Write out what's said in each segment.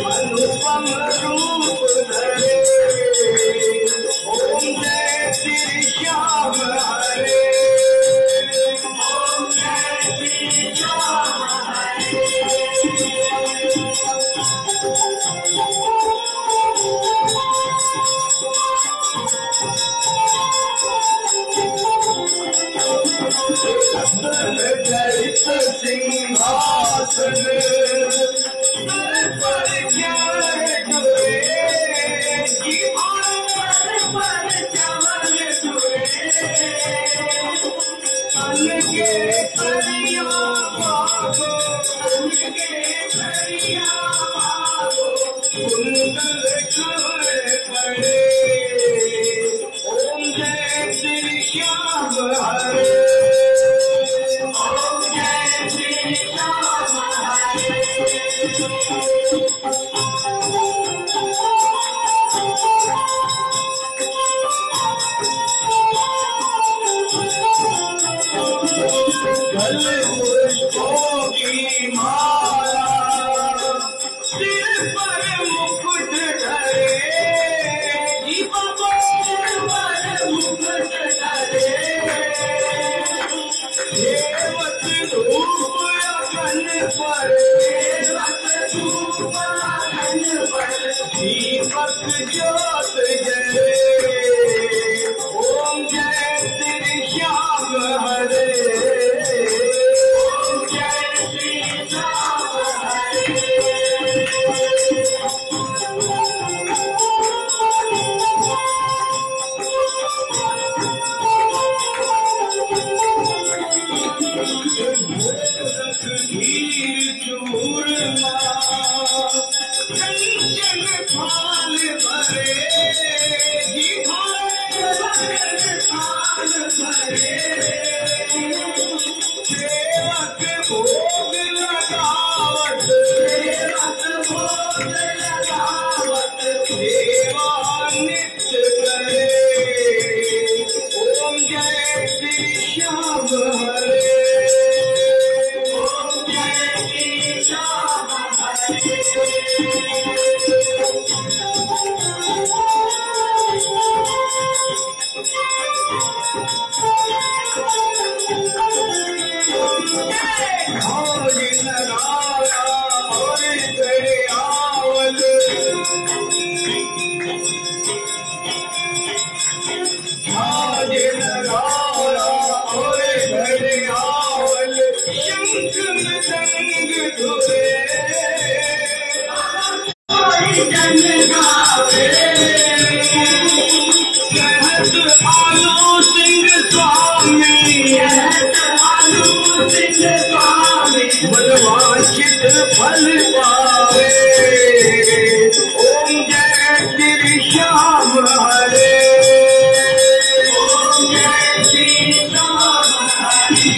अनुपम रूप धरे ओम जय श्री श्याम हरे ओम जय श्री श्याम हरे ललित सिंहासन ओम जय श्री श्याम हरे ओम जय श्री श्याम हरे गले पुष्पों की माला सिर पर मुकुट धरे देवत धूप अगन पर दीपक ज्योत जले ओम जय श्री श्याम हरे ओम जय श्री श्याम हरे खीर चूरमा कंचन थाल भरे सेवक भोग लगावत सेवा नित्य करे ओम जय श्री श्याम हरे ओम जय श्री श्याम हरे आलू सिंह स्वामी मनवांछित फल पावे ओम जय श्री श्याम हरे ओम जय श्री श्याम हरे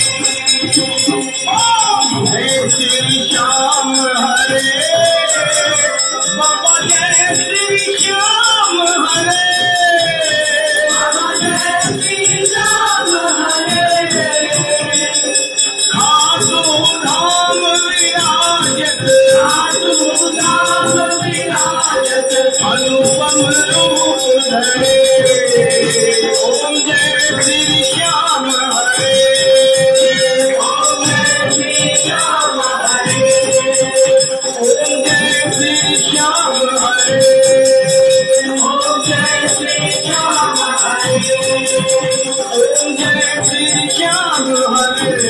जय श्री श्याम हरे बाबा जय श्री श्याम हरे अनुपम रूप धरे ओम जय श्री श्याम हरे ओम जय श्री श्याम हरे ओम जय श्री श्याम हरे ओम जय श्री श्याम हरे ओम जय श्री श्याम हरे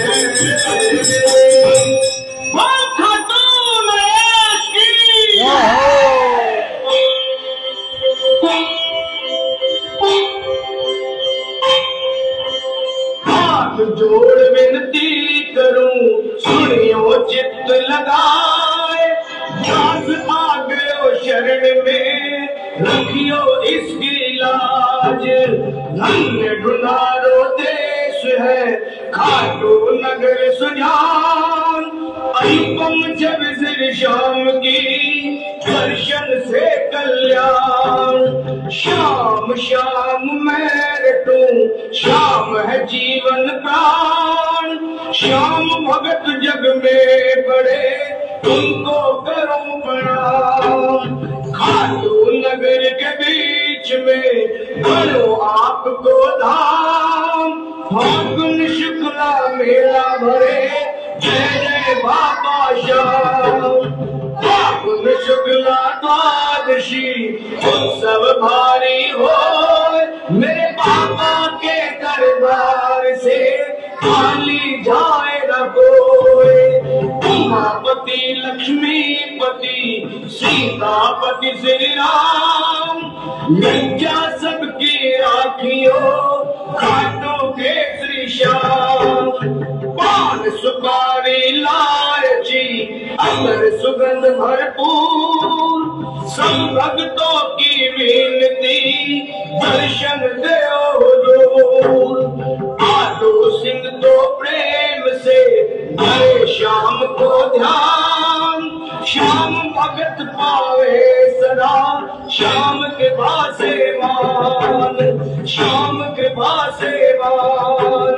जोड़ विनती करूं सुनियो चित्त लगाए दास आ गयो शरण में रखियो इसकी लाज धन्य ढूंढारो देश है खाटू नगर सुजान अनुपम जब श्री श्याम की दर्शन से कल्याण श्याम श्याम मैं रटूं श्याम है जीवन जग में बड़े तुमको करूं प्रणाम। खाटू नगर के बीच में बनो आपको धाम। फागुन शुक्ला मेला भरे जय जय बाबा श्याम। फागुन शुक्ला द्वादशी उत्सव भारी हो, मेरे बाबा के दरबार से खाली जाए न कोई। उमापति लक्ष्मीपति सीतापति श्री राम, लज्जा सबकी राखियों खाटू के श्री श्याम। पान सुपारी लालची अमर सुगंध भरपूर, सब भक्तों की विनती दर्शन दो हुजूर। आलू सिंह तो प्रेम से भरे श्याम को ध्यान, श्याम भगत पावे सदा श्याम कृपा से मान, श्याम कृपा से मान।